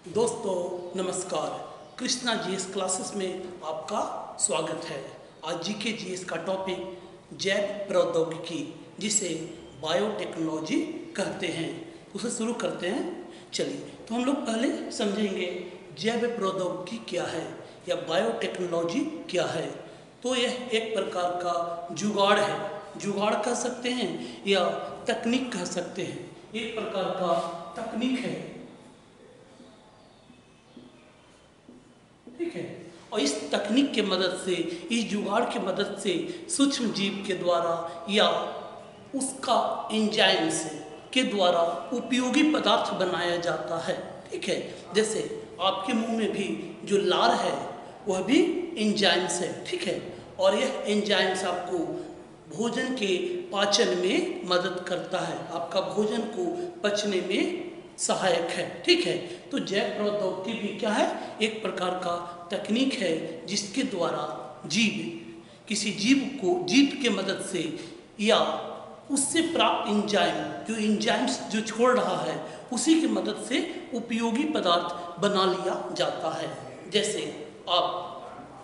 दोस्तों नमस्कार। Krishna GS classes में आपका स्वागत है। आज जीके जीएस का टॉपिक जैव प्रौद्योगिकी जिसे बायोटेक्नोलॉजी कहते हैं, उसे शुरू करते हैं। चलिए तो हम लोग पहले समझेंगे जैव प्रौद्योगिकी क्या है या बायोटेक्नोलॉजी क्या है। तो यह एक प्रकार का जुगाड़ है, जुगाड़ कह सकते हैं या तकनीक कह सकते हैं। एक प्रकार का तकनीक है, ठीक है। और इस तकनीक के मदद से, इस जुगाड़ की मदद से सूक्ष्म जीव के द्वारा या उसका एंजाइम्स के द्वारा उपयोगी पदार्थ बनाया जाता है, ठीक है। जैसे आपके मुंह में भी जो लार है वह भी एंजाइम्स है, ठीक है। और यह एंजाइम्स आपको भोजन के पाचन में मदद करता है, आपका भोजन को पचने में सहायक है, ठीक है। तो जैव प्रौद्योगिकी भी क्या है, एक प्रकार का तकनीक है जिसके द्वारा जीव किसी जीव के मदद से या उससे प्राप्त एंजाइम्स जो छोड़ रहा है उसी की मदद से उपयोगी पदार्थ बना लिया जाता है। जैसे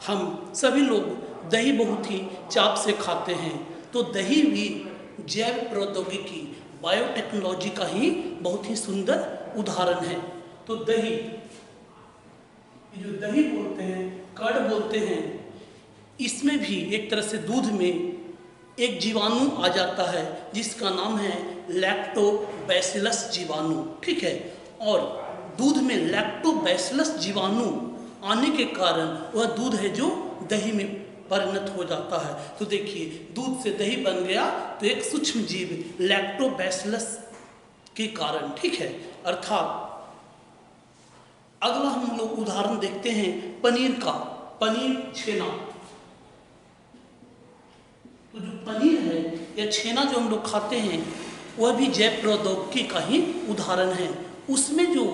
हम सभी लोग दही बहुत ही चाव से खाते हैं, तो दही भी जैव प्रौद्योगिकी बायोटेक्नोलॉजी का ही बहुत ही सुंदर उदाहरण है। तो दही, जो दही बोलते हैं, कर्ड बोलते हैं, इसमें भी एक तरह से दूध में एक जीवाणु आ जाता है जिसका नाम है लैक्टोबैसिलस जीवाणु, ठीक है। और दूध में लैक्टोबैसिलस जीवाणु आने के कारण वह दूध है जो दही में परिणत हो जाता है। तो देखिए, दूध से दही बन गया तो एक सूक्ष्म जीव लैक्टोबैसिलस के कारण, ठीक है। अर्थात अगला हम लोग उदाहरण देखते हैं पनीर का, पनीर छेना। तो जो पनीर है या छेना जो हम लोग खाते हैं वह भी जैव प्रौद्योगिकी का ही उदाहरण है। उसमें जो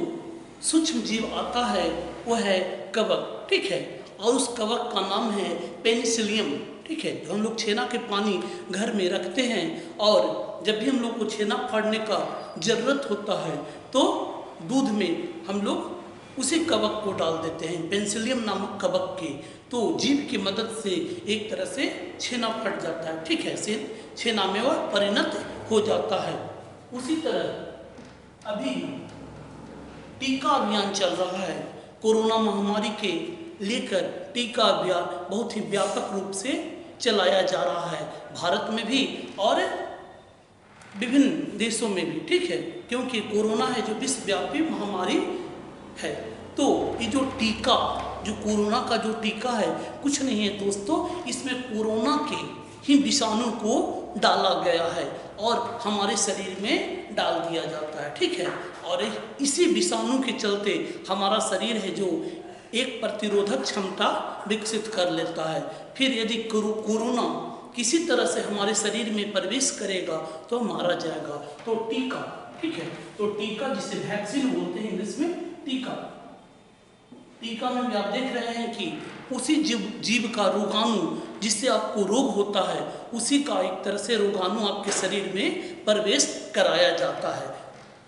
सूक्ष्म जीव आता है वह है कवक, ठीक है। और उस कवक का नाम है पेनिसिलियम, ठीक है। जो हम लोग छेना के पानी घर में रखते हैं और जब भी हम लोग को छेना फाड़ने का ज़रूरत होता है तो दूध में हम लोग उसी कवक को डाल देते हैं, पेनिसिलियम नामक कवक के। तो जीव की मदद से एक तरह से छेना फट जाता है, ठीक है। छेना में वह परिणत हो जाता है। उसी तरह अभी टीका अभियान चल रहा है, कोरोना महामारी के लेकर टीका अभियान बहुत ही व्यापक रूप से चलाया जा रहा है, भारत में भी और विभिन्न देशों में भी, ठीक है। क्योंकि कोरोना है जो विश्वव्यापी महामारी है। तो ये जो टीका, जो कोरोना का जो टीका है कुछ नहीं है दोस्तों, इसमें कोरोना के ही विषाणु को डाला गया है और हमारे शरीर में डाल दिया जाता है, ठीक है। और इसी विषाणु के चलते हमारा शरीर है जो एक प्रतिरोधक क्षमता विकसित कर लेता है। फिर यदि कोरोना किसी तरह से हमारे शरीर में प्रवेश करेगा तो मारा जाएगा। तो टीका, ठीक है। तो टीका जिसे वैक्सीन बोलते हैं इंग्लिश में, टीका में भी आप देख रहे हैं कि उसी जीव का रोगाणु जिससे आपको रोग होता है उसी का एक तरह से रोगाणु आपके शरीर में प्रवेश कराया जाता है।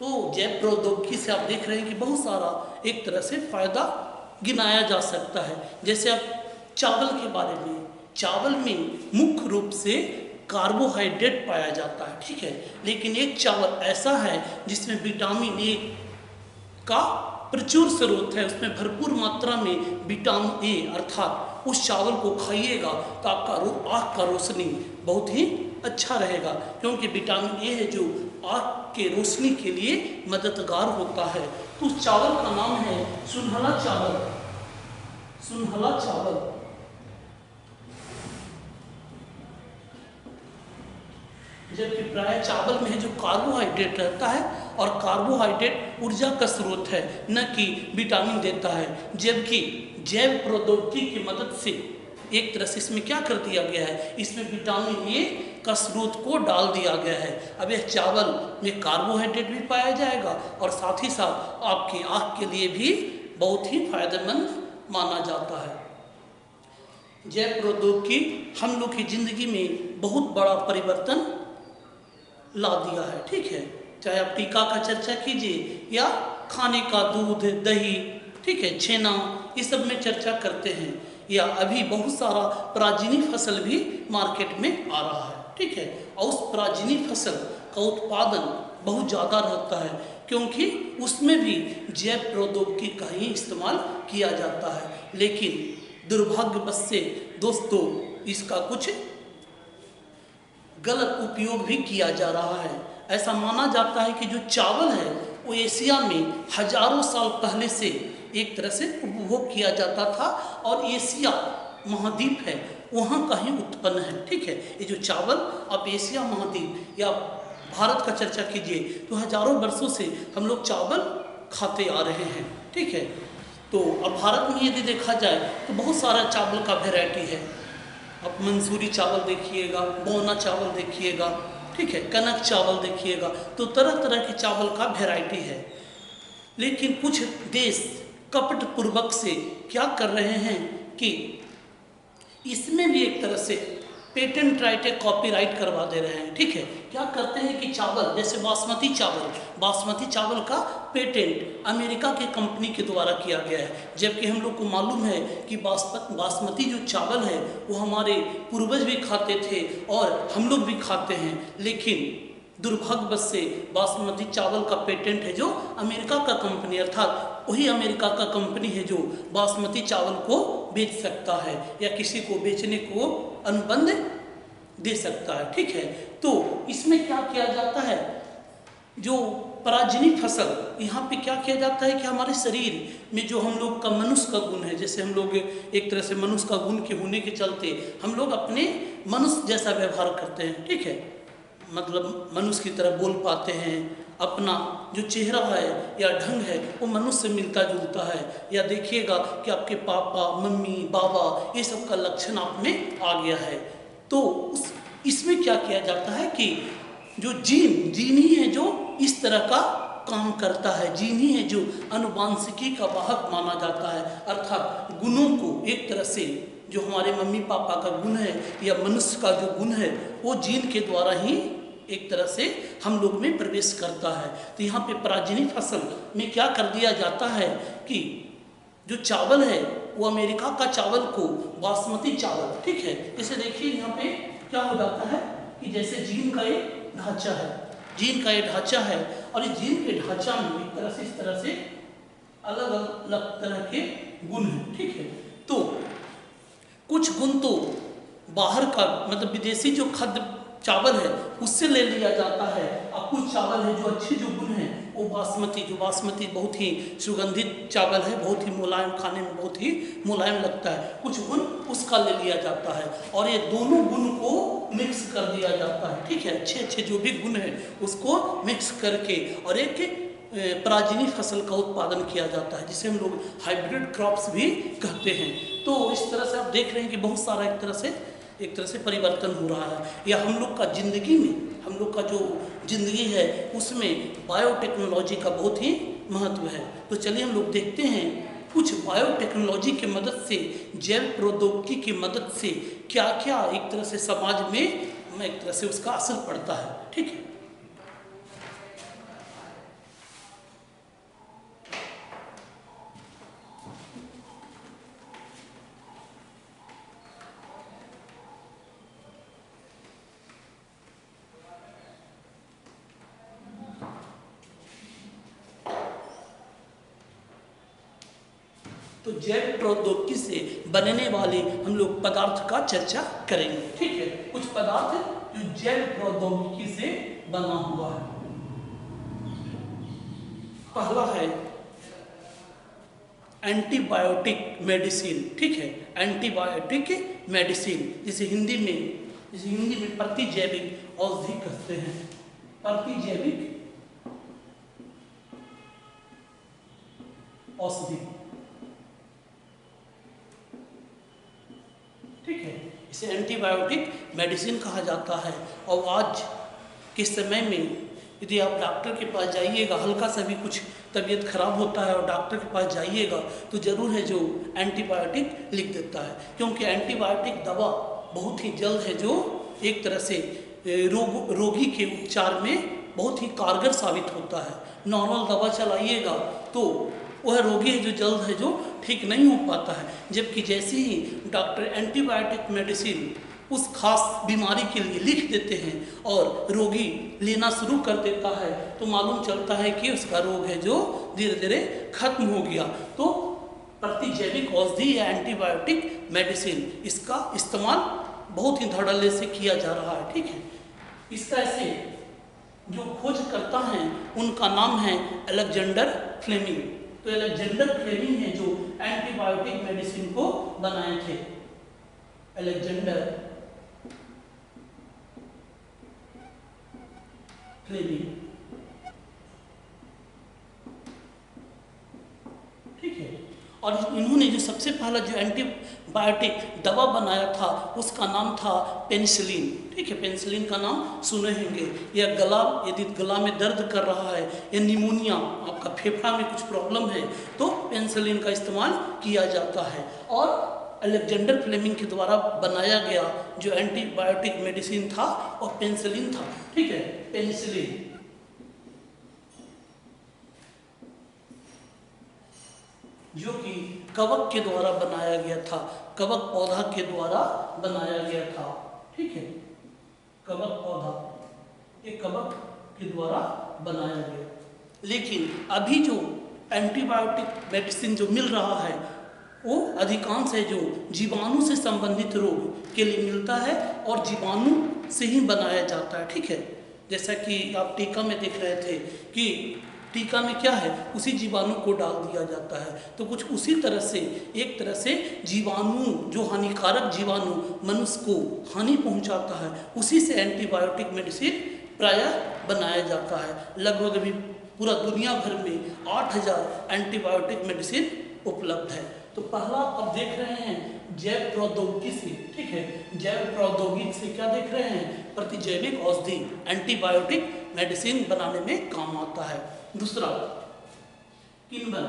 तो जैव प्रौद्योगिकी से आप देख रहे हैं कि बहुत सारा एक तरह से फायदा गिनाया जा सकता है। जैसे आप चावल के बारे में, चावल में मुख्य रूप से कार्बोहाइड्रेट पाया जाता है, ठीक है। लेकिन एक चावल ऐसा है जिसमें विटामिन ए का प्रचुर स्रोत है, उसमें भरपूर मात्रा में विटामिन ए, अर्थात उस चावल को खाइएगा तो आपका आँख का रोशनी बहुत ही अच्छा रहेगा, क्योंकि विटामिन ए है जो आँख के रोशनी के लिए मददगार होता है। तो उस चावल का नाम है सुनहला चावल, सुनहला चावल। जबकि प्राय चावल में जो कार्बोहाइड्रेट रहता है और कार्बोहाइड्रेट ऊर्जा का स्रोत है, न कि विटामिन देता है। जबकि जैव प्रौद्योगिकी की मदद से एक तरह से इसमें क्या कर दिया गया है, इसमें विटामिन ए का स्रोत को डाल दिया गया है। अब यह चावल में कार्बोहाइड्रेट भी पाया जाएगा और साथ ही साथ आपकी आँख के लिए भी बहुत ही फायदेमंद माना जाता है। जैव प्रौद्योगिकी हम लोग की जिंदगी में बहुत बड़ा परिवर्तन ला दिया है, ठीक है। चाहे आप टीका का चर्चा कीजिए या खाने का दूध, दही, ठीक है, छेना, इस सब में चर्चा करते हैं। या अभी बहुत सारा पराजिनी फसल भी मार्केट में आ रहा है, ठीक है, और उस पराजिनी फसल का उत्पादन बहुत ज़्यादा रहता है क्योंकि उसमें भी जैव प्रौद्योगिकी का ही इस्तेमाल किया जाता है। लेकिन दुर्भाग्यवश से दोस्तों इसका कुछ गलत उपयोग भी किया जा रहा है। ऐसा माना जाता है कि जो चावल है वो एशिया में हजारों साल पहले से एक तरह से उपभोग किया जाता था और एशिया महाद्वीप है वहाँ का ही उत्पन्न है, ठीक है। ये जो चावल आप एशिया महाद्वीप या भारत का चर्चा कीजिए तो हजारों वर्षों से हम लोग चावल खाते आ रहे हैं, ठीक है। तो अब भारत में यदि देखा जाए तो बहुत सारा चावल का वैरायटी है। आप मंसूरी चावल देखिएगा, बोना चावल देखिएगा, ठीक है, कनक चावल देखिएगा, तो तरह तरह के चावल का वैरायटी है। लेकिन कुछ देश कपटपूर्वक से क्या कर रहे हैं कि इसमें भी एक तरह से पेटेंट राइट या कॉपीराइट करवा दे रहे हैं, ठीक है। क्या करते हैं कि चावल जैसे बासमती चावल का पेटेंट अमेरिका के कंपनी के द्वारा किया गया है, जबकि हम लोग को मालूम है कि बासमती जो चावल है वो हमारे पूर्वज भी खाते थे और हम लोग भी खाते हैं। लेकिन दुर्भाग्यवश से बासमती चावल का पेटेंट है जो अमेरिका का कंपनी, अर्थात वही अमेरिका का कंपनी है जो बासमती चावल को बेच सकता है या किसी को बेचने को अनुबंध दे सकता है, ठीक है। तो इसमें क्या किया जाता है, जो पराजिनी फसल, यहाँ पे क्या किया जाता है कि हमारे शरीर में जो हम लोग का मनुष्य का गुण है, जैसे हम लोग एक तरह से मनुष्य का गुण के होने के चलते हम लोग अपने मनुष्य जैसा व्यवहार करते हैं, ठीक है, मतलब मनुष्य की तरह बोल पाते हैं, अपना जो चेहरा है या ढंग है वो मनुष्य से मिलता जुलता है। या देखिएगा कि आपके पापा, मम्मी, बाबा, ये सब का लक्षण आप में आ गया है। तो इसमें क्या किया जाता है कि जो जीन ही है जो इस तरह का काम करता है, जीन ही है जो अनुवांशिकी का वाहक माना जाता है, अर्थात गुणों को एक तरह से जो हमारे मम्मी पापा का गुण है या मनुष्य का जो गुण है वो जीन के द्वारा ही एक तरह से हम लोग में प्रवेश करता है। तो यहाँ पे पराजिनी फसल में क्या कर दिया जाता है कि जो चावल है वो अमेरिका का चावल को बासमती चावल, ठीक है, जैसे देखिए यहाँ पे क्या हो जाता है कि जैसे जीन का एक ढांचा है और इस जीन के ढांचा में एक तरह से इस तरह से अलग अलग तरह के गुण हैं, ठीक है। तो कुछ गुण तो बाहर का मतलब विदेशी जो खाद्य चावल है उससे ले लिया जाता है और कुछ चावल है जो अच्छे जो गुण हैं वो बासमती बहुत ही सुगंधित चावल है, बहुत ही मुलायम, खाने में बहुत ही मुलायम लगता है, कुछ गुण उसका ले लिया जाता है और ये दोनों गुण को मिक्स कर दिया जाता है, ठीक है। अच्छे जो भी गुण है उसको मिक्स करके और एक पराजिनी फसल का उत्पादन किया जाता है जिसे हम लोग हाइब्रिड क्रॉप्स भी कहते हैं। तो इस तरह से आप देख रहे हैं कि बहुत सारा एक तरह से परिवर्तन हो रहा है। या हम लोग का ज़िंदगी में, हम लोग का जो ज़िंदगी है उसमें बायोटेक्नोलॉजी का बहुत ही महत्व है। तो चलिए हम लोग देखते हैं कुछ बायोटेक्नोलॉजी की मदद से, जैव प्रौद्योगिकी की मदद से क्या क्या एक तरह से समाज में एक तरह से उसका असर पड़ता है, ठीक है। तो जैव प्रौद्योगिकी से बनने वाले हम लोग पदार्थ का चर्चा करेंगे, ठीक है। कुछ पदार्थ जो जैव प्रौद्योगिकी से बना हुआ है। पहला है एंटीबायोटिक मेडिसिन, ठीक है, एंटीबायोटिक मेडिसिन जिसे हिंदी में प्रतिजैविक औषधि कहते हैं, प्रतिजैविक औषधि, ठीक है, इसे एंटीबायोटिक मेडिसिन कहा जाता है। और आज के समय में यदि आप डॉक्टर के पास जाइएगा, हल्का सा भी कुछ तबीयत खराब होता है और डॉक्टर के पास जाइएगा तो ज़रूर है जो एंटीबायोटिक लिख देता है, क्योंकि एंटीबायोटिक दवा बहुत ही जल्द है जो एक तरह से रोगी के उपचार में बहुत ही कारगर साबित होता है। नॉर्मल दवा चलाइएगा तो वह रोगी है जो जल्द है जो ठीक नहीं हो पाता है, जबकि जैसे ही डॉक्टर एंटीबायोटिक मेडिसिन उस खास बीमारी के लिए लिख देते हैं और रोगी लेना शुरू कर देता है तो मालूम चलता है कि उसका रोग है जो धीरे धीरे खत्म हो गया। तो प्रतिजैविक औषधि या एंटीबायोटिक मेडिसिन इसका इस्तेमाल बहुत ही धड़ल्ले से किया जा रहा है, ठीक है। इसका ऐसे जो खोज करता है उनका नाम है अलेक्जेंडर फ्लेमिंग। तो अलेक्जेंडर फ्लेमिंग है जो एंटीबायोटिक मेडिसिन को बनाए थे। अलेक्जेंडर फ्लेमिंग, ठीक है। और इन्होंने जो सबसे पहला जो एंटीबायोटिक दवा बनाया था उसका नाम था पेनिसिलिन, ठीक है। पेनिसिलिन का नाम सुने होंगे। यह यदि गला में दर्द कर रहा है या निमोनिया, आपका फेफड़ा में कुछ प्रॉब्लम है तो पेनिसिलिन का इस्तेमाल किया जाता है। और अलेक्जेंडर फ्लेमिंग के द्वारा बनाया गया जो एंटीबायोटिक मेडिसिन था और पेनिसिलिन था, ठीक है। पेनिसिलिन जो कि कवक के द्वारा बनाया गया था, कवक पौधा के द्वारा बनाया गया था, ठीक है। कवक पौधा, ये कवक के द्वारा बनाया गया। लेकिन अभी जो एंटीबायोटिक मेडिसिन जो मिल रहा है वो अधिकांश है जो जीवाणु से संबंधित रोग के लिए मिलता है और जीवाणु से ही बनाया जाता है, ठीक है। जैसा कि आप टीका में देख रहे थे कि टीका में क्या है, उसी जीवाणु को डाल दिया जाता है। तो कुछ उसी तरह से एक तरह से जीवाणु, जो हानिकारक जीवाणु मनुष्य को हानि पहुंचाता है, उसी से एंटीबायोटिक मेडिसिन प्रायः बनाया जाता है। लगभग अभी पूरा दुनिया भर में 8000 एंटीबायोटिक मेडिसिन उपलब्ध है। तो पहला अब देख रहे हैं जैव प्रौद्योगिकी से, ठीक है। जैव प्रौद्योगिकी से क्या देख रहे हैं, प्रतिजैविक औषधि एंटीबायोटिक मेडिसिन बनाने में काम आता है। दूसरा किण्वन,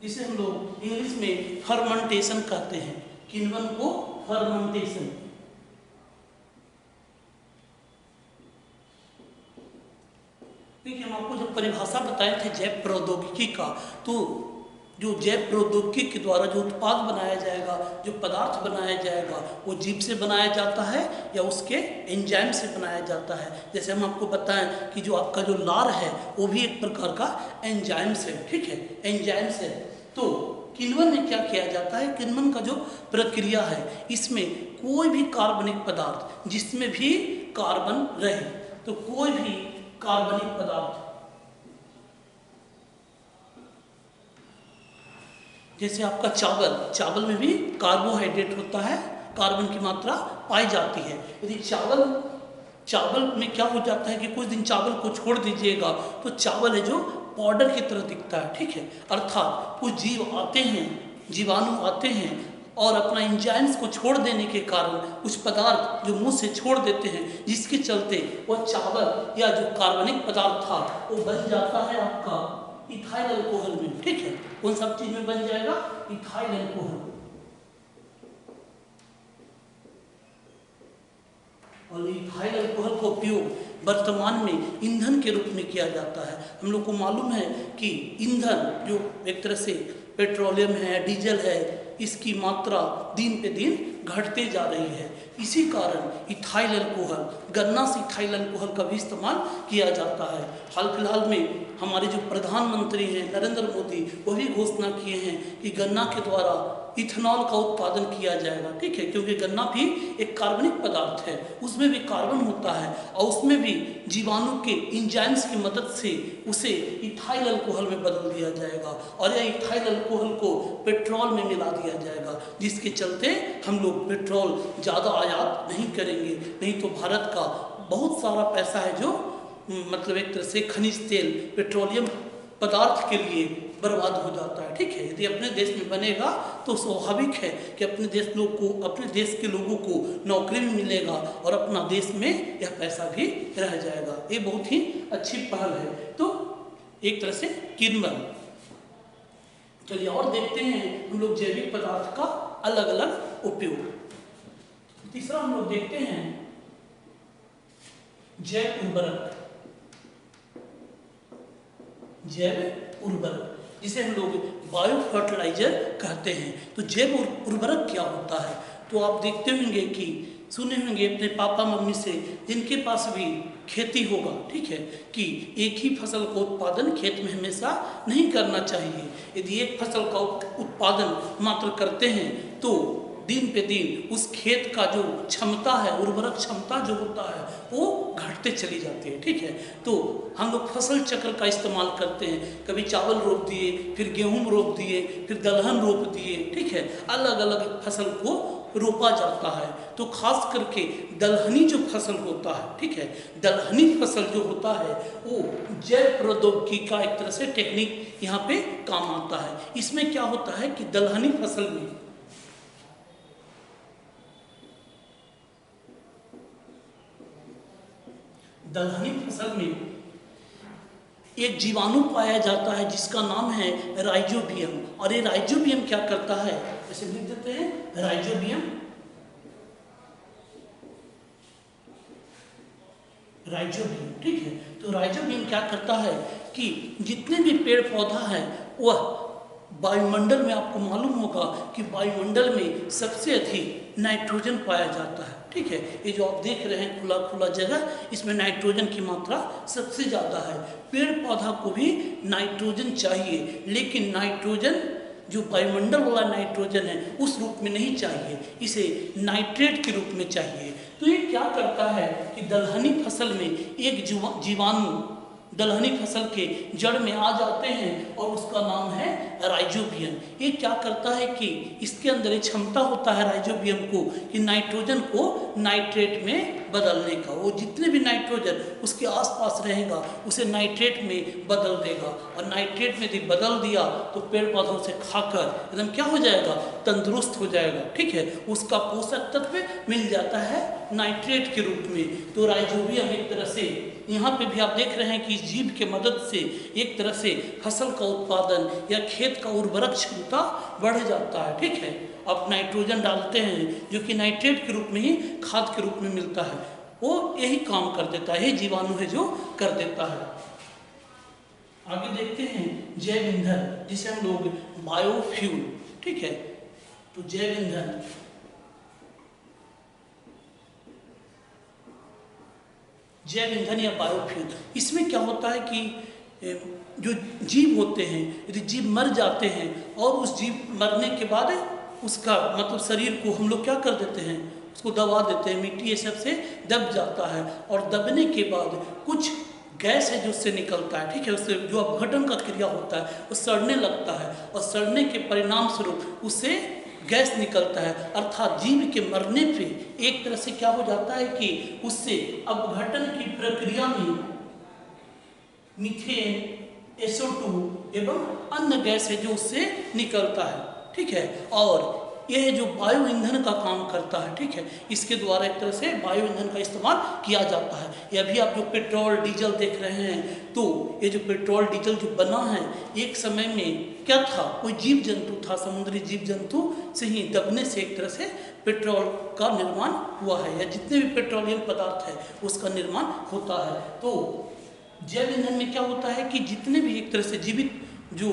जिसे हम लोग इंग्लिश में फर्मेंटेशन कहते हैं। किण्वन को फर्मेंटेशन, देखिए हम आपको जब परिभाषा बताए थे जैव प्रौद्योगिकी का, तो जो जैव प्रौद्योगिकी के द्वारा जो उत्पाद बनाया जाएगा, जो पदार्थ बनाया जाएगा, वो जीव से बनाया जाता है या उसके एंजाइम से बनाया जाता है। जैसे हम आपको बताएं कि जो आपका जो लार है वो भी एक प्रकार का एंजाइम से, ठीक है, एंजाइम से। तो किण्वन में क्या किया जाता है, किण्वन का जो प्रक्रिया है इसमें कोई भी कार्बनिक पदार्थ जिसमें भी कार्बन रहे, तो कोई भी कार्बनिक पदार्थ, जैसे आपका चावल में भी कार्बोहाइड्रेट होता है, कार्बन की मात्रा पाई जाती है। यदि चावल में क्या हो जाता है कि कुछ दिन चावल को छोड़ दीजिएगा तो चावल है जो पाउडर की तरह दिखता है, ठीक है। अर्थात कुछ जीव आते हैं, जीवाणु आते हैं और अपना एंजाइम्स को छोड़ देने के कारण कुछ पदार्थ जो मुंह से छोड़ देते हैं, जिसके चलते वह चावल या जो कार्बनिक पदार्थ था वो बन जाता है आपका इथाइल अल्कोहल में, ठीक है। कौन सब चीज में बन जाएगा, इथाइल अल्कोहल। और इथाइल अल्कोहल का उपयोग वर्तमान में ईंधन के रूप में किया जाता है। हम लोग को मालूम है कि ईंधन जो एक तरह से पेट्रोलियम है, डीजल है, इसकी मात्रा दिन पे दिन घटते जा रही है। इसी कारण इथाइल अल्कोहल, गन्ना से इथाइल अल्कोहल का भी इस्तेमाल किया जाता है। हाल फिलहाल में हमारे जो प्रधानमंत्री हैं नरेंद्र मोदी, वो भी घोषणा किए हैं कि गन्ना के द्वारा इथेनॉल का उत्पादन किया जाएगा, ठीक है। क्योंकि गन्ना भी एक कार्बनिक पदार्थ है, उसमें भी कार्बन होता है और उसमें भी जीवाणु के एंजाइम्स की मदद से उसे इथाइल अल्कोहल में बदल दिया जाएगा और यह इथाइल अल्कोहल को पेट्रोल में मिला दिया जाएगा, जिसके चलते हम लोग पेट्रोल ज़्यादा आयात नहीं करेंगे। नहीं तो भारत का बहुत सारा पैसा है जो मतलब एक तरह से खनिज तेल, पेट्रोलियम पदार्थ के लिए बर्बाद हो जाता है, ठीक है। यदि अपने देश में बनेगा तो स्वाभाविक है कि अपने देश के लोगों को नौकरी भी मिलेगा और अपना देश में यह पैसा भी रह जाएगा। ये बहुत ही अच्छी पहल है। तो एक तरह से किण्वन। चलिए और देखते हैं हम लोग जैविक पदार्थ का अलग अलग उपयोग। तीसरा हम लोग देखते हैं जैव उर्वरक, जैव उर्वरक जिसे हम लोग बायो फर्टिलाइजर कहते हैं। तो जैव उर्वरक क्या होता है? तो आप देखते होंगे कि सुने होंगे अपने पापा मम्मी से, जिनके पास भी खेती होगा, ठीक है, कि एक ही फसल का उत्पादन खेत में हमेशा नहीं करना चाहिए। यदि एक फसल का उत्पादन मात्र करते हैं तो दिन पे दिन उस खेत का जो क्षमता है, उर्वरक क्षमता जो होता है, वो घटते चली जाती है, ठीक है। तो हम लोग फसल चक्र का इस्तेमाल करते हैं, कभी चावल रोप दिए, फिर गेहूं रोप दिए, फिर दलहन रोप दिए, ठीक है, अलग अलग फसल को रोपा जाता है। तो खास करके दलहनी जो फसल होता है, ठीक है, दलहनी फसल जो होता है वो जैव प्रौद्योगिकी का एक तरह से टेक्निक यहाँ पे काम आता है। इसमें क्या होता है कि दलहनी फसल में एक जीवाणु पाया जाता है जिसका नाम है राइजोबियम। और ये राइजोबियम क्या करता है, ऐसे लिख देते हैं, राइजोबियम, राइजोबियम, ठीक है। तो राइजोबियम क्या करता है कि जितने भी पेड़ पौधा है वह वायुमंडल में, आपको मालूम होगा कि वायुमंडल में सबसे अधिक नाइट्रोजन पाया जाता है, ठीक है। ये जो आप देख रहे हैं खुला खुला जगह, इसमें नाइट्रोजन की मात्रा सबसे ज़्यादा है। पेड़ पौधा को भी नाइट्रोजन चाहिए, लेकिन नाइट्रोजन जो वायुमंडल वाला नाइट्रोजन है उस रूप में नहीं चाहिए, इसे नाइट्रेट के रूप में चाहिए। तो ये क्या करता है कि दलहनी फसल में एक जीवाणु दलहनी फसल के जड़ में आ जाते हैं और उसका नाम है राइजोबियम। ये क्या करता है कि इसके अंदर एक क्षमता होता है राइजोबियम को कि नाइट्रोजन को नाइट्रेट में बदलने का। वो जितने भी नाइट्रोजन उसके आसपास रहेगा उसे नाइट्रेट में बदल देगा, और नाइट्रेट में यदि बदल दिया तो पेड़ पौधों से खाकर एकदम क्या हो जाएगा, तंदुरुस्त हो जाएगा, ठीक है। उसका पोषक तत्व मिल जाता है नाइट्रेट के रूप में। तो राइजोबियम एक तरह से यहाँ पे भी आप देख रहे हैं कि इस जीव के मदद से एक तरह से फसल का उत्पादन या खेत का उर्वरक क्षमता बढ़ जाता है, ठीक है। आप नाइट्रोजन डालते हैं जो कि नाइट्रेट के रूप में ही खाद के रूप में मिलता है, वो यही काम कर देता है, जीवाणु है जो कर देता है। आगे देखते हैं जैव ईंधन, जिसे हम लोग बायोफ्यूल, ठीक है। तो जैव ईंधन, जैव ईंधन या बायोफ्यूल, इसमें क्या होता है कि जो जीव होते हैं, यदि जीव मर जाते हैं और उस जीव मरने के बाद उसका मतलब शरीर को हम लोग क्या कर देते हैं, उसको दबा देते हैं, मिट्टी ये सब से दब जाता है, और दबने के बाद कुछ गैस है जो उससे निकलता है, ठीक है। उससे जो अपघटन का क्रिया होता है वो सड़ने लगता है, और सड़ने के परिणाम स्वरूप उससे गैस निकलता है। अर्थात जीव के मरने पे एक तरह से क्या हो जाता है कि उससे अपघटन की प्रक्रिया में मीथेन, SO2 एवं अन्य गैस है जो उससे निकलता है, ठीक है। और यह जो वायु ईंधन का काम करता है, ठीक है, इसके द्वारा एक तरह से वायु ईंधन का इस्तेमाल किया जाता है। या भी आप जो पेट्रोल डीजल देख रहे हैं, तो ये जो पेट्रोल डीजल जो बना है, एक समय में क्या था, कोई जीव जंतु था, समुद्री जीव जंतु से ही दबने से एक तरह से पेट्रोल का निर्माण हुआ है, या जितने भी पेट्रोलियम पदार्थ है उसका निर्माण होता है। तो जैव ईंधन में क्या होता है कि जितने भी एक तरह से जीवित जो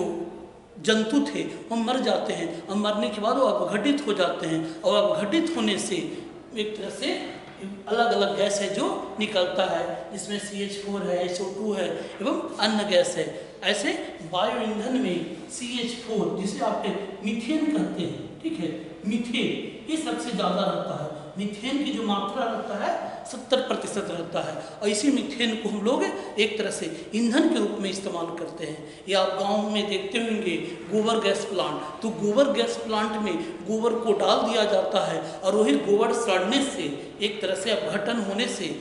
जंतु थे वो मर जाते हैं, और मरने के बाद वो अपघटित हो जाते हैं, और अपघटित होने से एक तरह से अलग अलग गैस है जो निकलता है, जिसमें CH4 है, SO2 है एवं अन्य गैस है। ऐसे वायु ईंधन में CH4, जिसे आप मीथेन कहते हैं, ठीक है, मीथेन ये सबसे ज़्यादा रहता है। मीथेन की जो मात्रा रहता है 70% रहता है, और इसी मीथेन को हम लोग एक तरह से ईंधन के रूप में इस्तेमाल करते हैं। या आप गांव में देखते होंगे गोबर गैस प्लांट, तो गोबर गैस प्लांट में गोबर को डाल दिया जाता है, और वही गोबर सड़ने से एक तरह से अपघटन होने से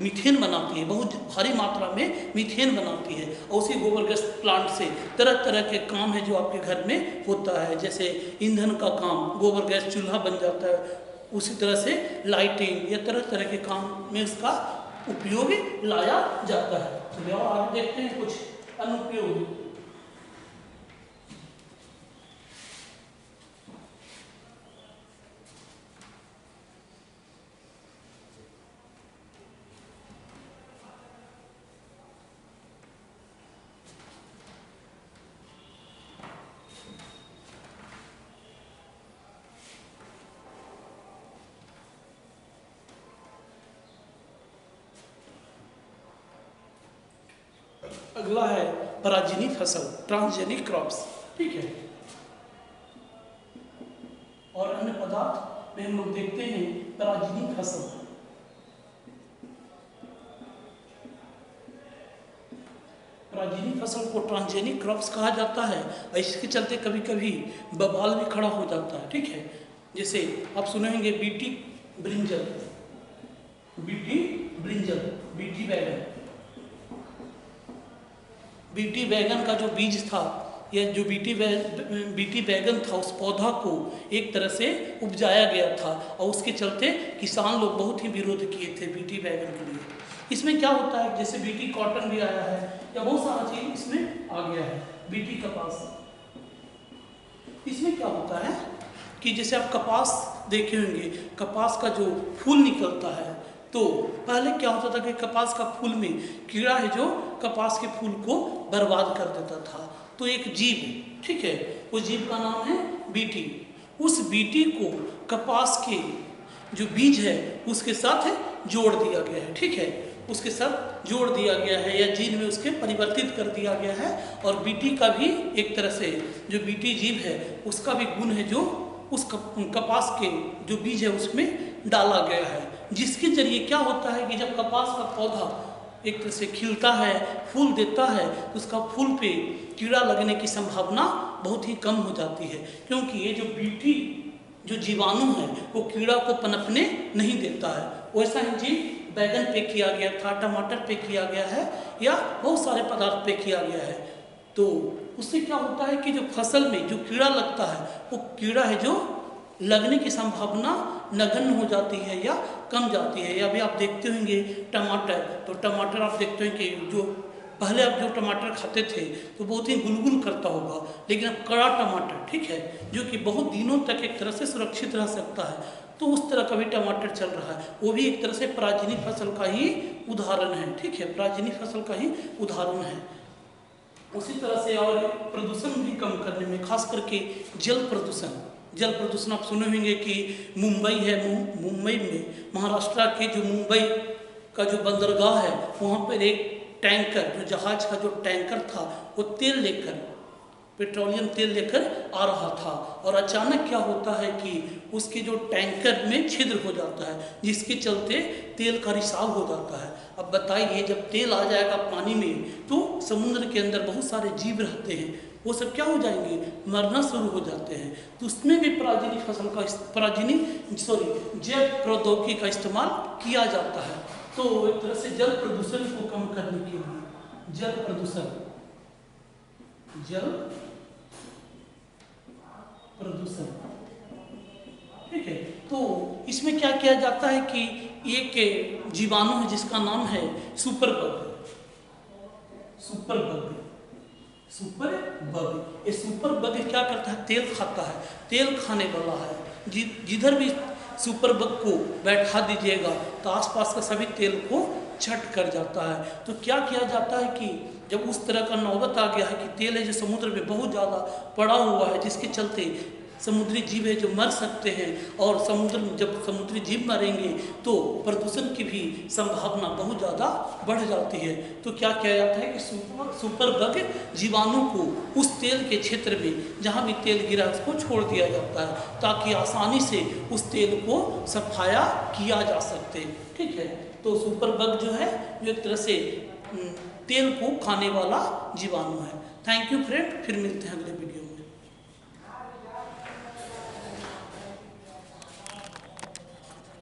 मीथेन बनाती है, बहुत भारी मात्रा में मीथेन बनाती है। और उसी गोबर गैस प्लांट से तरह तरह के काम है जो आपके घर में होता है, जैसे ईंधन का काम, गोबर गैस चूल्हा बन जाता है, उसी तरह से लाइटिंग या तरह तरह के काम में उसका उपयोग लाया जाता है। चलिए और आगे देखते हैं कुछ अनुपयोग। अगला है पराजीनी फसल, ट्रांसजेनिक क्रॉप्स, ठीक है। और अन्य पदार्थ में हम लोग देखते हैं पराजीनी फसल। पराजीनी फसल को ट्रांसजेनिक क्रॉप्स कहा जाता है और इसके चलते कभी कभी बवाल भी खड़ा हो जाता है, ठीक है। जैसे आप सुने होंगे BT brinjal, BT brinjal, BT बैगन। बीटी बैगन का जो बीज था, या जो बीटी बैगन था, उस पौधा को एक तरह से उपजाया गया था और उसके चलते किसान लोग बहुत ही विरोध किए थे बीटी बैगन के लिए। इसमें क्या होता है, जैसे बीटी कॉटन भी आया है या बहुत सारा चीज इसमें आ गया है, बीटी कपास। इसमें क्या होता है कि जैसे आप कपास देखे होंगे, कपास का जो फूल निकलता है, तो पहले क्या होता था कि कपास का फूल में कीड़ा है जो कपास के फूल को बर्बाद कर देता था। तो एक जीव, ठीक है, उस जीव का नाम है बीटी। उस बीटी को कपास के जो बीज है उसके साथ जोड़ दिया गया है, ठीक है, उसके साथ जोड़ दिया गया है या जीन में उसके परिवर्तित कर दिया गया है। और बीटी का भी एक तरह से जो बीटी जीव है उसका भी गुण है जो उस कपास के जो बीज है उसमें डाला गया है, जिसके जरिए क्या होता है कि जब कपास का पौधा एक तरह से खिलता है, फूल देता है, तो उसका फूल पे कीड़ा लगने की संभावना बहुत ही कम हो जाती है, क्योंकि ये जो बीटी जो जीवाणु है वो कीड़ा को पनपने नहीं देता है। वैसा ही जीव बैगन पे किया गया था, टमाटर पे किया गया है या बहुत सारे पदार्थ पे किया गया है। तो उससे क्या होता है कि जो फसल में जो कीड़ा लगता है वो कीड़ा है जो लगने की संभावना नगण्य हो जाती है या कम जाती है। या अभी आप देखते होंगे टमाटर, तो टमाटर आप देखते हैं कि जो पहले आप जो टमाटर खाते थे तो बहुत ही गुलगुल करता होगा, लेकिन अब कड़ा टमाटर, ठीक है, जो कि बहुत दिनों तक एक तरह से सुरक्षित रह सकता है, तो उस तरह का भी टमाटर चल रहा है। वो भी एक तरह से पराजीनी फसल का ही उदाहरण है, ठीक है, पराजीनी फसल का ही उदाहरण है। उसी तरह से और प्रदूषण भी कम करने में, खास करके जल प्रदूषण आप सुने होंगे कि मुंबई है, मुंबई में महाराष्ट्र के जो मुंबई का जो बंदरगाह है वहाँ पर एक टैंकर, जो जहाज का जो टैंकर था वो तेल लेकर, पेट्रोलियम तेल लेकर आ रहा था और अचानक क्या होता है कि उसके जो टैंकर में छिद्र हो जाता है, जिसके चलते तेल का रिसाव हो जाता है। अब बताइए, जब तेल आ जाएगा पानी में तो समुद्र के अंदर बहुत सारे जीव रहते हैं, वो सब क्या हो जाएंगे, मरना शुरू हो जाते हैं। तो उसमें भी जैव प्रौद्योगिकी का इस्तेमाल किया जाता है। तो एक तरह से जल प्रदूषण को कम करने के लिए जल प्रदूषण, ठीक है। तो इसमें क्या किया जाता है कि एक जीवाणु है जिसका नाम है सुपरबग। ये सुपरबग क्या करता है, तेल खाता है, तेल खाने वाला है। जिधर भी सुपरबग को बैठा दीजिएगा तो आसपास का सभी तेल को छट कर जाता है। तो क्या किया जाता है कि जब उस तरह का नौबत आ गया है कि तेल है जो समुद्र में बहुत ज़्यादा पड़ा हुआ है, जिसके चलते समुद्री जीव है जो मर सकते हैं, और समुद्र में जब समुद्री जीव मरेंगे तो प्रदूषण की भी संभावना बहुत ज़्यादा बढ़ जाती है। तो क्या किया जाता है कि सुपरबग जीवाणु को उस तेल के क्षेत्र में जहाँ भी तेल गिरा उसको छोड़ दिया जाता है, ताकि आसानी से उस तेल को सफाया किया जा सके, ठीक है। तो सुपरबग जो है जो एक तरह से तेल को खाने वाला जीवाणु है। थैंक यू फ्रेंड, फिर मिलते हैं अगले वीडियो में।